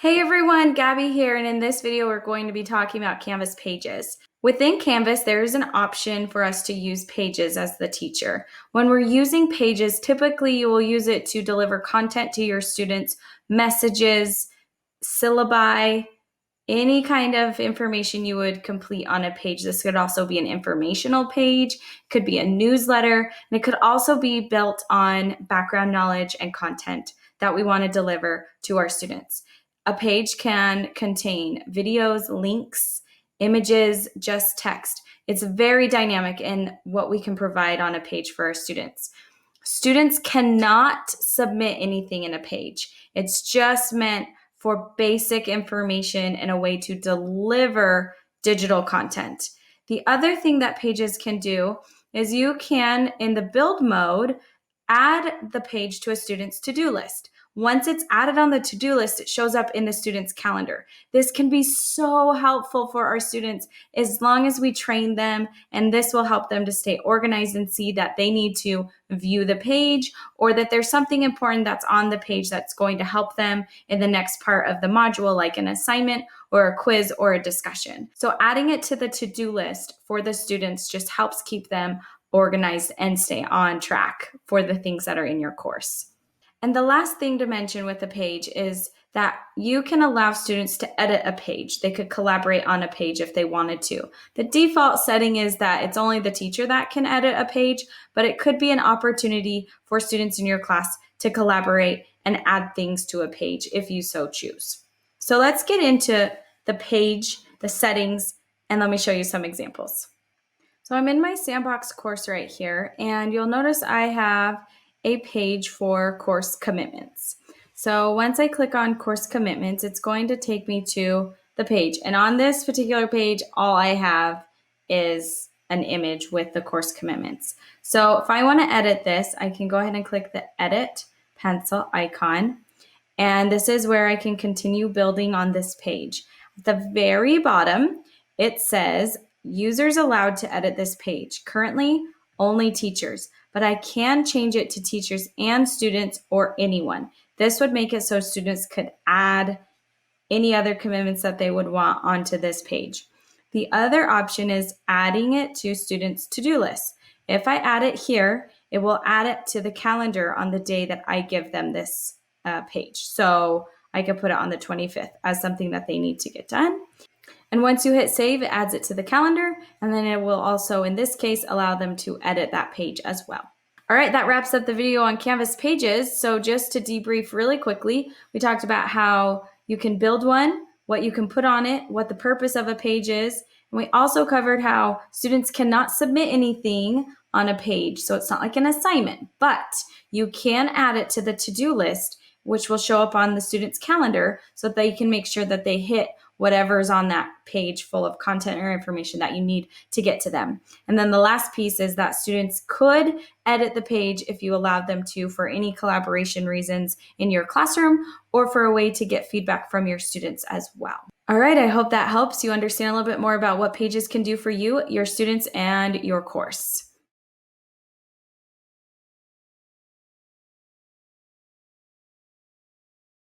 Hey everyone, Gabby here, and in this video we're going to be talking about Canvas Pages. Within Canvas, there is an option for us to use Pages as the teacher. When we're using Pages, typically you will use it to deliver content to your students, messages, syllabi, any kind of information you would complete on a page. This could also be an informational page, could be a newsletter, and it could also be built on background knowledge and content that we want to deliver to our students. A page can contain videos, links, images, just text. It's very dynamic in what we can provide on a page for our students. Students cannot submit anything in a page. It's just meant for basic information and a way to deliver digital content. The other thing that Pages can do is you can, in the build mode, add the page to a student's to-do list. Once it's added on the to-do list, it shows up in the student's calendar. This can be so helpful for our students as long as we train them, and this will help them to stay organized and see that they need to view the page or that there's something important that's on the page that's going to help them in the next part of the module, like an assignment or a quiz or a discussion. So adding it to the to-do list for the students just helps keep them organized and stay on track for the things that are in your course. And the last thing to mention with a page is that you can allow students to edit a page. They could collaborate on a page if they wanted to. The default setting is that it's only the teacher that can edit a page, but it could be an opportunity for students in your class to collaborate and add things to a page if you so choose. So let's get into the page, the settings, and let me show you some examples. So I'm in my Sandbox course right here, and you'll notice I have a page for course commitments. So once I click on course commitments, it's going to take me to the page. And on this particular page, all I have is an image with the course commitments. So if I want to edit this, I can go ahead and click the edit pencil icon. And this is where I can continue building on this page. At the very bottom, it says users allowed to edit this page. Currently, only teachers, but I can change it to teachers and students or anyone. This would make it so students could add any other commitments that they would want onto this page. The other option is adding it to students' to-do list. If I add it here, it will add it to the calendar on the day that I give them this page. So I could put it on the 25th as something that they need to get done. And once you hit save, it adds it to the calendar, and then it will also, in this case, allow them to edit that page as well. All right, that wraps up the video on Canvas Pages. So just to debrief really quickly, we talked about how you can build one, what you can put on it, what the purpose of a page is, and we also covered how students cannot submit anything on a page, so it's not like an assignment, but you can add it to the to-do list, which will show up on the student's calendar so that they can make sure that they hit whatever's on that page full of content or information that you need to get to them. And then the last piece is that students could edit the page if you allowed them to for any collaboration reasons in your classroom or for a way to get feedback from your students as well. All right, I hope that helps you understand a little bit more about what Pages can do for you, your students, and your course.